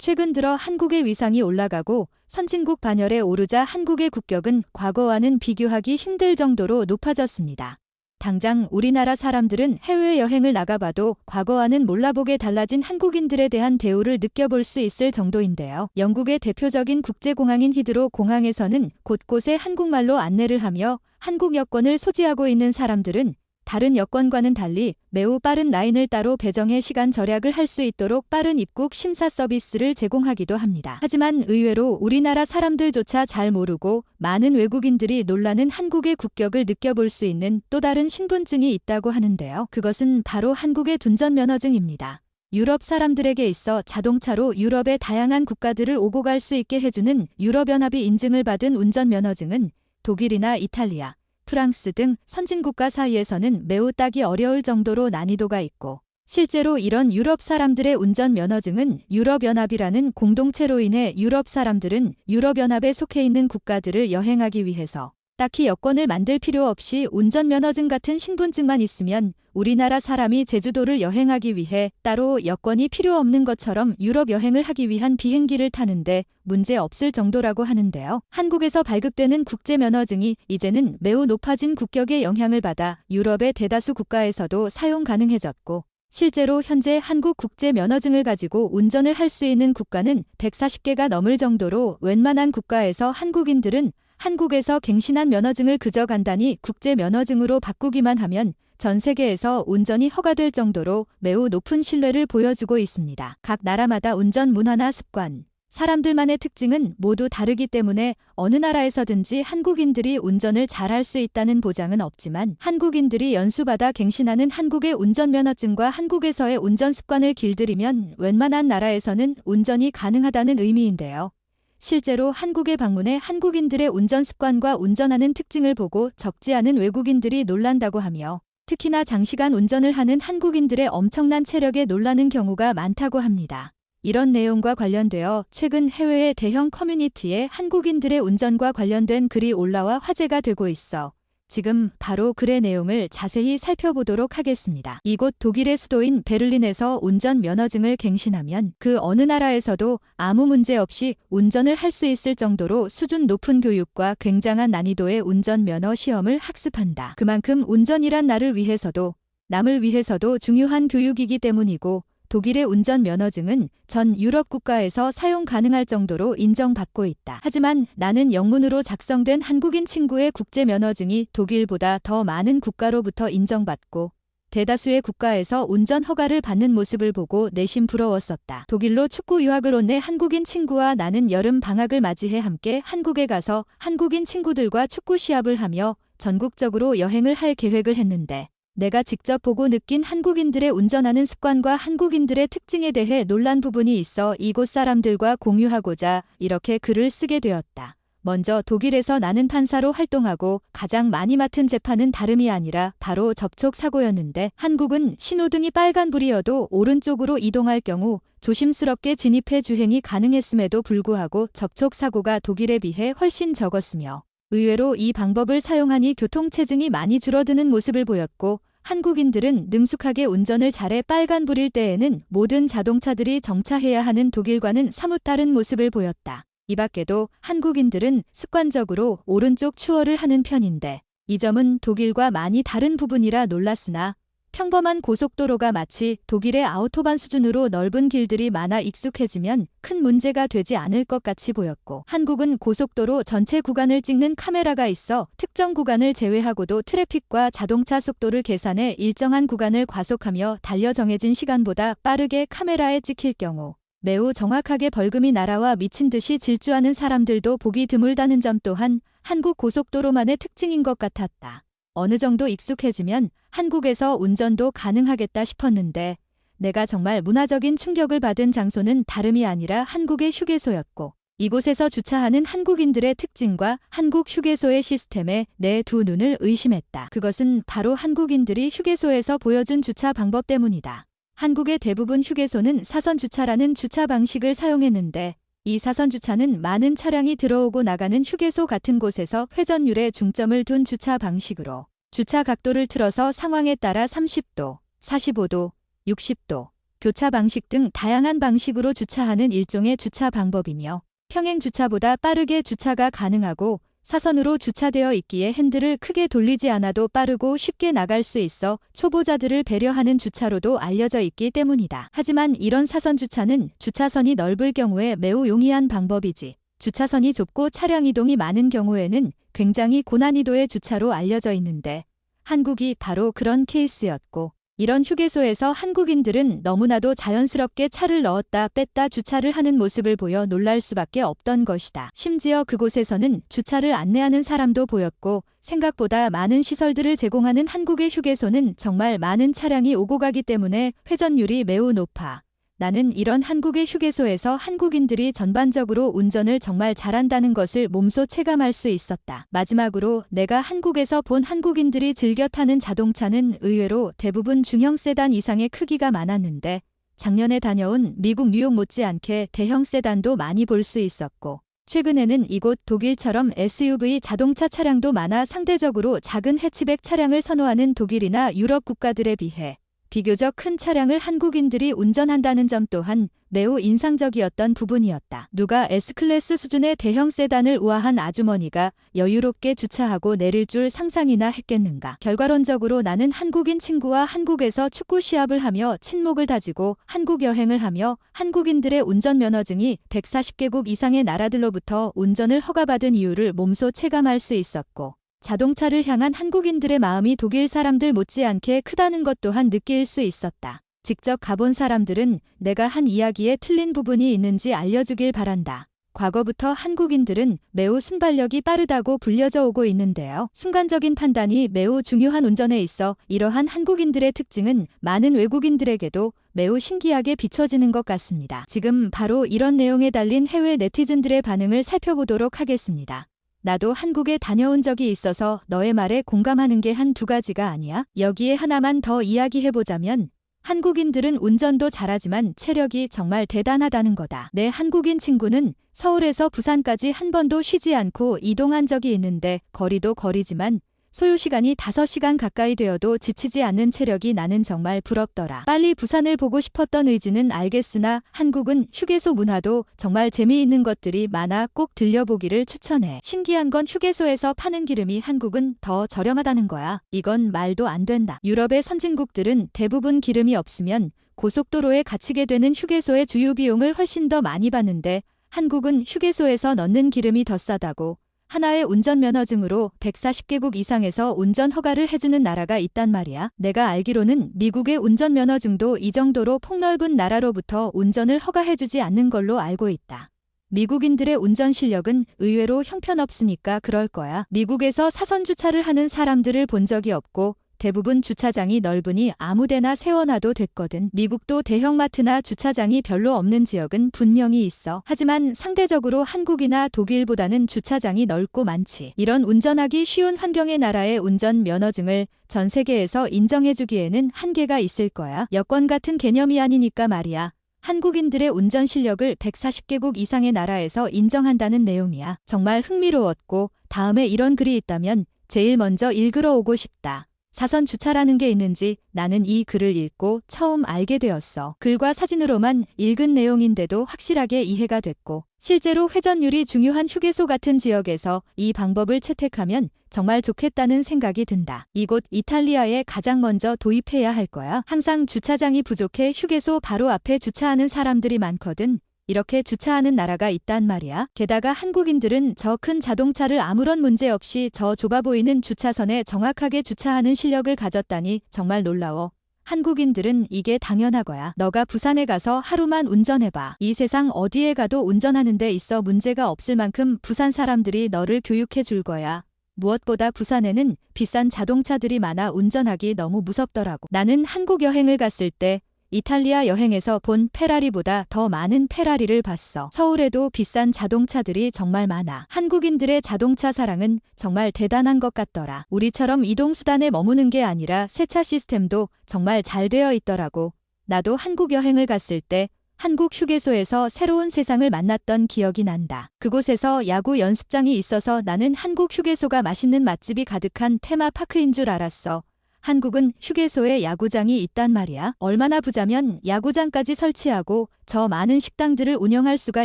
최근 들어 한국의 위상이 올라가고 선진국 반열에 오르자 한국의 국격은 과거와는 비교하기 힘들 정도로 높아졌습니다. 당장 우리나라 사람들은 해외여행을 나가봐도 과거와는 몰라보게 달라진 한국인들에 대한 대우를 느껴볼 수 있을 정도인데요. 영국의 대표적인 국제공항인 히드로 공항에서는 곳곳에 한국말로 안내를 하며 한국 여권을 소지하고 있는 사람들은 다른 여권과는 달리 매우 빠른 라인을 따로 배정해 시간 절약을 할 수 있도록 빠른 입국 심사 서비스를 제공하기도 합니다. 하지만 의외로 우리나라 사람들조차 잘 모르고 많은 외국인들이 놀라는 한국의 국격을 느껴볼 수 있는 또 다른 신분증이 있다고 하는데요. 그것은 바로 한국의 운전면허증입니다. 유럽 사람들에게 있어 자동차로 유럽의 다양한 국가들을 오고 갈 수 있게 해주는 유럽연합이 인증을 받은 운전면허증은 독일이나 이탈리아, 프랑스 등 선진국가 사이에서는 매우 따기 어려울 정도로 난이도가 있고 실제로 이런 유럽 사람들의 운전면허증은 유럽연합이라는 공동체로 인해 유럽 사람들은 유럽연합에 속해 있는 국가들을 여행하기 위해서 딱히 여권을 만들 필요 없이 운전면허증 같은 신분증만 있으면 우리나라 사람이 제주도를 여행하기 위해 따로 여권이 필요 없는 것처럼 유럽 여행을 하기 위한 비행기를 타는데 문제 없을 정도라고 하는데요. 한국에서 발급되는 국제면허증이 이제는 매우 높아진 국격의 영향을 받아 유럽의 대다수 국가에서도 사용 가능해졌고 실제로 현재 한국 국제면허증을 가지고 운전을 할 수 있는 국가는 140개가 넘을 정도로 웬만한 국가에서 한국인들은 한국에서 갱신한 면허증을 그저 간단히 국제면허증으로 바꾸기만 하면 전 세계에서 운전이 허가될 정도로 매우 높은 신뢰를 보여주고 있습니다. 각 나라마다 운전 문화나 습관, 사람들만의 특징은 모두 다르기 때문에 어느 나라에서든지 한국인들이 운전을 잘할 수 있다는 보장은 없지만 한국인들이 연수받아 갱신하는 한국의 운전면허증과 한국에서의 운전 습관을 길들이면 웬만한 나라에서는 운전이 가능하다는 의미인데요. 실제로 한국에 방문해 한국인들의 운전 습관과 운전하는 특징을 보고 적지 않은 외국인들이 놀란다고 하며 특히나 장시간 운전을 하는 한국인들의 엄청난 체력에 놀라는 경우가 많다고 합니다. 이런 내용과 관련되어 최근 해외의 대형 커뮤니티에 한국인들의 운전과 관련된 글이 올라와 화제가 되고 있어 지금 바로 글의 내용을 자세히 살펴보도록 하겠습니다. 이곳 독일의 수도인 베를린에서 운전면허증을 갱신하면 그 어느 나라에서도 아무 문제 없이 운전을 할 수 있을 정도로 수준 높은 교육과 굉장한 난이도의 운전면허 시험을 학습한다. 그만큼 운전이란 나를 위해서도 남을 위해서도 중요한 교육이기 때문이고 독일의 운전면허증은 전 유럽 국가에서 사용 가능할 정도로 인정받고 있다. 하지만 나는 영문으로 작성된 한국인 친구의 국제면허증이 독일보다 더 많은 국가로부터 인정받고 대다수의 국가에서 운전 허가를 받는 모습을 보고 내심 부러웠었다. 독일로 축구 유학을 온 내 한국인 친구와 나는 여름 방학을 맞이해 함께 한국에 가서 한국인 친구들과 축구 시합을 하며 전국적으로 여행을 할 계획을 했는데 내가 직접 보고 느낀 한국인들의 운전하는 습관과 한국인들의 특징에 대해 놀란 부분이 있어 이곳 사람들과 공유하고자 이렇게 글을 쓰게 되었다. 먼저 독일에서 나는 판사로 활동하고 가장 많이 맡은 재판은 다름이 아니라 바로 접촉사고였는데 한국은 신호등이 빨간불이어도 오른쪽으로 이동할 경우 조심스럽게 진입해 주행이 가능했음에도 불구하고 접촉사고가 독일에 비해 훨씬 적었으며 의외로 이 방법을 사용하니 교통체증이 많이 줄어드는 모습을 보였고 한국인들은 능숙하게 운전을 잘해 빨간불일 때에는 모든 자동차들이 정차해야 하는 독일과는 사뭇 다른 모습을 보였다. 이 밖에도 한국인들은 습관적으로 오른쪽 추월을 하는 편인데 이 점은 독일과 많이 다른 부분이라 놀랐으나 평범한 고속도로가 마치 독일의 아우토반 수준으로 넓은 길들이 많아 익숙해지면 큰 문제가 되지 않을 것 같이 보였고 한국은 고속도로 전체 구간을 찍는 카메라가 있어 특정 구간을 제외하고도 트래픽과 자동차 속도를 계산해 일정한 구간을 과속하며 달려 정해진 시간보다 빠르게 카메라에 찍힐 경우 매우 정확하게 벌금이 날아와 미친 듯이 질주하는 사람들도 보기 드물다는 점 또한 한국 고속도로만의 특징인 것 같았다. 어느 정도 익숙해지면 한국에서 운전도 가능하겠다 싶었는데 내가 정말 문화적인 충격을 받은 장소는 다름이 아니라 한국의 휴게소였고 이곳에서 주차하는 한국인들의 특징과 한국 휴게소의 시스템에 내 두 눈을 의심했다. 그것은 바로 한국인들이 휴게소에서 보여준 주차 방법 때문이다. 한국의 대부분 휴게소는 사선 주차라는 주차 방식을 사용했는데 이 사선 주차는 많은 차량이 들어오고 나가는 휴게소 같은 곳에서 회전율에 중점을 둔 주차 방식으로 주차 각도를 틀어서 상황에 따라 30도, 45도, 60도, 교차 방식 등 다양한 방식으로 주차하는 일종의 주차 방법이며 평행 주차보다 빠르게 주차가 가능하고 사선으로 주차되어 있기에 핸들을 크게 돌리지 않아도 빠르고 쉽게 나갈 수 있어 초보자들을 배려하는 주차로도 알려져 있기 때문이다. 하지만 이런 사선 주차는 주차선이 넓을 경우에 매우 용이한 방법이지 주차선이 좁고 차량 이동이 많은 경우에는 굉장히 고난이도의 주차로 알려져 있는데 한국이 바로 그런 케이스였고 이런 휴게소에서 한국인들은 너무나도 자연스럽게 차를 넣었다 뺐다 주차를 하는 모습을 보여 놀랄 수밖에 없던 것이다. 심지어 그곳에서는 주차를 안내하는 사람도 보였고 생각보다 많은 시설들을 제공하는 한국의 휴게소는 정말 많은 차량이 오고 가기 때문에 회전율이 매우 높아. 나는 이런 한국의 휴게소에서 한국인들이 전반적으로 운전을 정말 잘한다는 것을 몸소 체감할 수 있었다. 마지막으로 내가 한국에서 본 한국인들이 즐겨 타는 자동차는 의외로 대부분 중형 세단 이상의 크기가 많았는데 작년에 다녀온 미국 뉴욕 못지않게 대형 세단도 많이 볼 수 있었고 최근에는 이곳 독일처럼 SUV 자동차 차량도 많아 상대적으로 작은 해치백 차량을 선호하는 독일이나 유럽 국가들에 비해 비교적 큰 차량을 한국인들이 운전한다는 점 또한 매우 인상적이었던 부분이었다. 누가 S클래스 수준의 대형 세단을 우아한 아주머니가 여유롭게 주차하고 내릴 줄 상상이나 했겠는가. 결과론적으로 나는 한국인 친구와 한국에서 축구 시합을 하며 친목을 다지고 한국 여행을 하며 한국인들의 운전면허증이 140개국 이상의 나라들로부터 운전을 허가받은 이유를 몸소 체감할 수 있었고 자동차를 향한 한국인들의 마음이 독일 사람들 못지않게 크다는 것 또한 느낄 수 있었다. 직접 가본 사람들은 내가 한 이야기에 틀린 부분이 있는지 알려주길 바란다. 과거부터 한국인들은 매우 순발력이 빠르다고 불려져 오고 있는데요. 순간적인 판단이 매우 중요한 운전에 있어 이러한 한국인들의 특징은 많은 외국인들에게도 매우 신기하게 비춰지는 것 같습니다. 지금 바로 이런 내용에 달린 해외 네티즌들의 반응을 살펴보도록 하겠습니다. 나도 한국에 다녀온 적이 있어서 너의 말에 공감하는 게 한두 가지가 아니야. 여기에 하나만 더 이야기해보자면 한국인들은 운전도 잘하지만 체력이 정말 대단하다는 거다. 내 한국인 친구는 서울에서 부산까지 한 번도 쉬지 않고 이동한 적이 있는데 거리도 거리지만 소요시간이 5시간 가까이 되어도 지치지 않는 체력이 나는 정말 부럽더라. 빨리 부산을 보고 싶었던 의지는 알겠으나 한국은 휴게소 문화도 정말 재미있는 것들이 많아 꼭 들려보기를 추천해. 신기한 건 휴게소에서 파는 기름이 한국은 더 저렴하다는 거야. 이건 말도 안 된다. 유럽의 선진국들은 대부분 기름이 없으면 고속도로에 갇히게 되는 휴게소의 주유 비용을 훨씬 더 많이 받는데 한국은 휴게소에서 넣는 기름이 더 싸다고 하나의 운전면허증으로 140개국 이상에서 운전 허가를 해주는 나라가 있단 말이야. 내가 알기로는 미국의 운전면허증도 이 정도로 폭넓은 나라로부터 운전을 허가해주지 않는 걸로 알고 있다. 미국인들의 운전 실력은 의외로 형편없으니까 그럴 거야. 미국에서 사선 주차를 하는 사람들을 본 적이 없고 대부분 주차장이 넓으니 아무데나 세워놔도 됐거든. 미국도 대형마트나 주차장이 별로 없는 지역은 분명히 있어. 하지만 상대적으로 한국이나 독일보다는 주차장이 넓고 많지. 이런 운전하기 쉬운 환경의 나라의 운전 면허증을 전 세계에서 인정해주기에는 한계가 있을 거야. 여권 같은 개념이 아니니까 말이야. 한국인들의 운전 실력을 140개국 이상의 나라에서 인정한다는 내용이야. 정말 흥미로웠고 다음에 이런 글이 있다면 제일 먼저 읽으러 오고 싶다. 사선 주차라는 게 있는지 나는 이 글을 읽고 처음 알게 되었어. 글과 사진으로만 읽은 내용인데도 확실하게 이해가 됐고 실제로 회전율이 중요한 휴게소 같은 지역에서 이 방법을 채택하면 정말 좋겠다는 생각이 든다. 이곳 이탈리아에 가장 먼저 도입해야 할 거야. 항상 주차장이 부족해 휴게소 바로 앞에 주차하는 사람들이 많거든. 이렇게 주차하는 나라가 있단 말이야. 게다가 한국인들은 저 큰 자동차를 아무런 문제 없이 저 좁아 보이는 주차선에 정확하게 주차하는 실력을 가졌다니 정말 놀라워. 한국인들은 이게 당연하거야. 너가 부산에 가서 하루만 운전해봐. 이 세상 어디에 가도 운전하는 데 있어 문제가 없을 만큼 부산 사람들이 너를 교육해 줄 거야. 무엇보다 부산에는 비싼 자동차들이 많아 운전하기 너무 무섭더라고. 나는 한국 여행을 갔을 때 이탈리아 여행에서 본 페라리보다 더 많은 페라리를 봤어. 서울에도 비싼 자동차들이 정말 많아. 한국인들의 자동차 사랑은 정말 대단한 것 같더라. 우리처럼 이동수단에 머무는 게 아니라 세차 시스템도 정말 잘 되어 있더라고. 나도 한국 여행을 갔을 때 한국 휴게소에서 새로운 세상을 만났던 기억이 난다. 그곳에서 야구 연습장이 있어서 나는 한국 휴게소가 맛있는 맛집이 가득한 테마파크인 줄 알았어. 한국은 휴게소에 야구장이 있단 말이야. 얼마나 부자면 야구장까지 설치하고 저 많은 식당들을 운영할 수가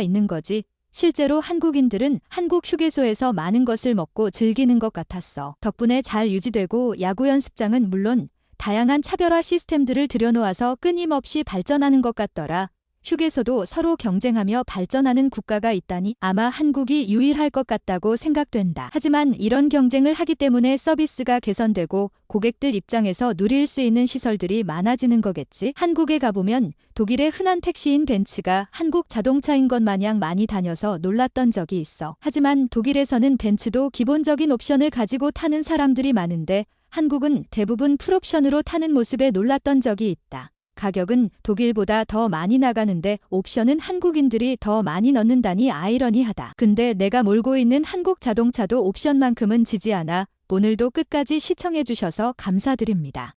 있는 거지. 실제로 한국인들은 한국 휴게소에서 많은 것을 먹고 즐기는 것 같았어. 덕분에 잘 유지되고 야구 연습장은 물론 다양한 차별화 시스템들을 들여놓아서 끊임없이 발전하는 것 같더라. 휴게소도 서로 경쟁하며 발전하는 국가가 있다니 아마 한국이 유일할 것 같다고 생각된다. 하지만 이런 경쟁을 하기 때문에 서비스가 개선되고 고객들 입장에서 누릴 수 있는 시설들이 많아지는 거겠지. 한국에 가보면 독일의 흔한 택시인 벤츠가 한국 자동차인 것 마냥 많이 다녀서 놀랐던 적이 있어. 하지만 독일에서는 벤츠도 기본적인 옵션을 가지고 타는 사람들이 많은데 한국은 대부분 풀옵션으로 타는 모습에 놀랐던 적이 있다. 가격은 독일보다 더 많이 나가는데 옵션은 한국인들이 더 많이 넣는다니 아이러니하다. 근데 내가 몰고 있는 한국 자동차도 옵션만큼은 지지 않아. 오늘도 끝까지 시청해주셔서 감사드립니다.